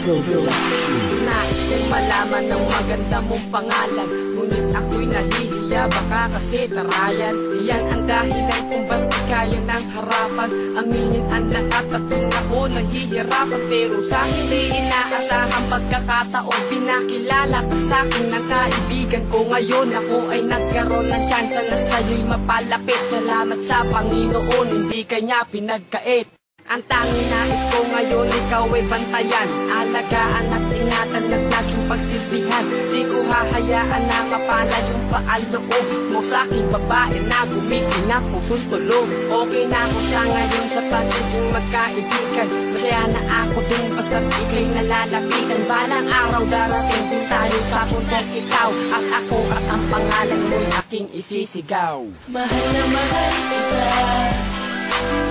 Nais kong malaman ng maganda mong pangalan, ngunit ako'y nahihiya, baka kasi tarayan. Iyan ang dahilan kung ba't di kaya ng harapan. Aminin ang lahat at kung ako nahihirapan, pero sa hindi inaasahang pagkakataon, pinakilala ka sa'kin ng kaibigan ko. Ngayon ako ay nagkaroon ng tsansa na sa'yo'y mapalapit. Salamat sa Panginoon, hindi kanya pinagkait. Ang tanging nais ko ngayon, ikaw ay bantayan, alagaan at ingatan at naging pagsilbihan. Di ko hahayaan na mapala yung paaloob mo sa'king babae na gumising na pusong tulog. Okay na ako sa ngayon sa pagiging magkaibigan, masaya na ako dun basta't ika'y nalalapitan. Balang araw darating din tayo sa puntong ikaw at ako, at ang pangalan mo'y aking isisigaw. Mahal na mahal kita,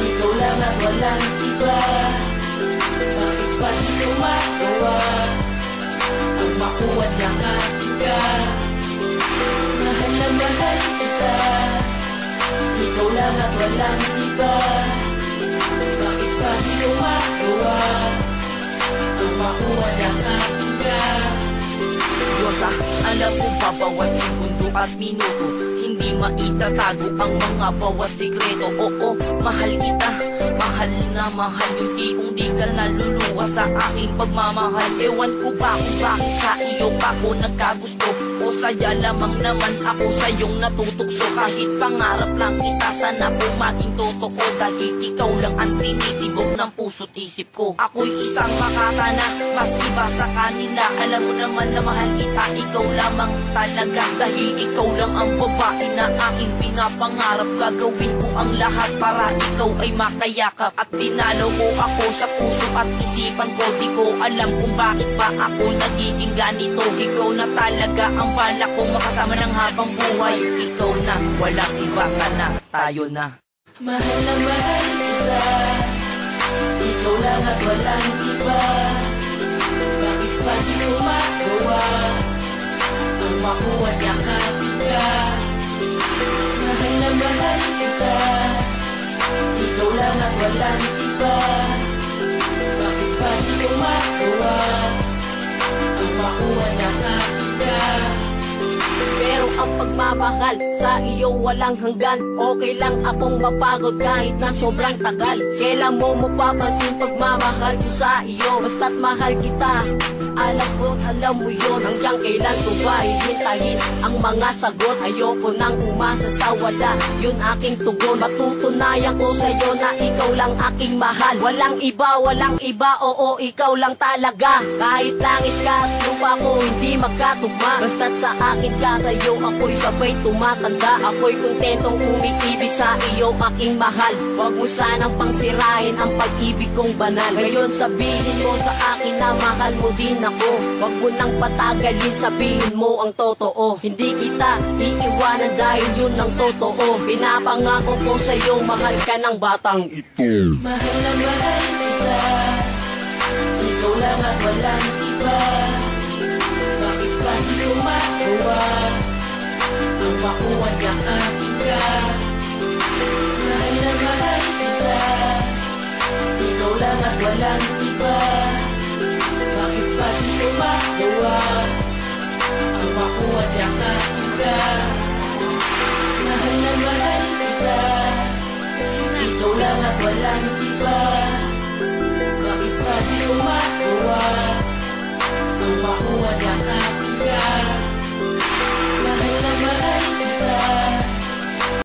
ikaw lang at walang iba. Bakit ba di ko magawa ang makuha niyang aking ka? Mahal na mahal kita, ikaw lang at walang iba. Bakit ba di ko magawa ang makuha niyang aking ka? Diyosa, alam ko pa bawat segundo at minuto, hindi maitatago ang mga bawat sikreto. Oo, mahal kita, mahal na mahal, yung di ka naluluwa sa aking pagmamahal. Ewan ko ba kung bakit sa iyo ako nagkagusto, o saya lamang naman ako sa iyong natutukso. Kahit pangarap lang kita, sana po maging totoo, dahil ikaw lang ang tinitibok ng puso't isip ko. Ako'y isang makakana, mas iba sa kanila. Alam mo naman na mahal kita, ikaw lamang talaga, dahil ikaw lang ang babae na aking pinapangarap. Gagawin ko ang lahat para ikaw ay makayakap, at dinalaw mo ako sa puso at isipan ko. Di ko alam kung bakit ba ako'y nagiging ganito. Ikaw na talaga ang balak kong makasama ng habang buhay. Ikaw na, walang iba, sana tayo na. Mahal na mahal kita, ikaw lang at walang iba. Bakit ba di ko magawa ang makuha niyang aking ka? Mahal na mahal kita, ikaw lang at walang iba. Bakit ba di ko magawa ang makuha niyang aking ka? Pero ang pagmamahal sa iyo walang hanggan. Okay lang akong mapagod kahit na sobrang tagal. Kailan mo mapapansin pagmamahal ko sa iyo? Basta't mahal kita, alam ko, alam mo yun. Hanggang kailan ko ba hihintayin ang mga sagot? Ayoko nang umasa sa wala, yun aking tugon. Matutunayan ko sa'yo na ikaw lang aking mahal. Walang iba, oo, ikaw lang talaga. Kahit langit ka at lupa ko hindi magkatugma, basta't sa akin ka, sa'yo ako'y sabay tumatanda. Ako'y kontentong umiibig sa iyo aking mahal. Huwag mo sanang pangsirahin ang pag-ibig kong banal. Ngayon sabihin mo sa akin na mahal mo din ako. Huwag mo nang patagalin, sabihin mo ang totoo. Hindi kita iiwanan dahil yun ang totoo. Pinapangako ko sa'yo, mahal ka ng batang ito. Mahal na mahal kita, ikaw lang at walang iba. Bakit ba di ko magawa ang makuha niyang aking ka? Mahal na mahal kita, ikaw lang at walang iba. Bakit ba di ko magawa ang makuha niyang aking ka? Mahal na mahal kita, ikaw lang at walang iba.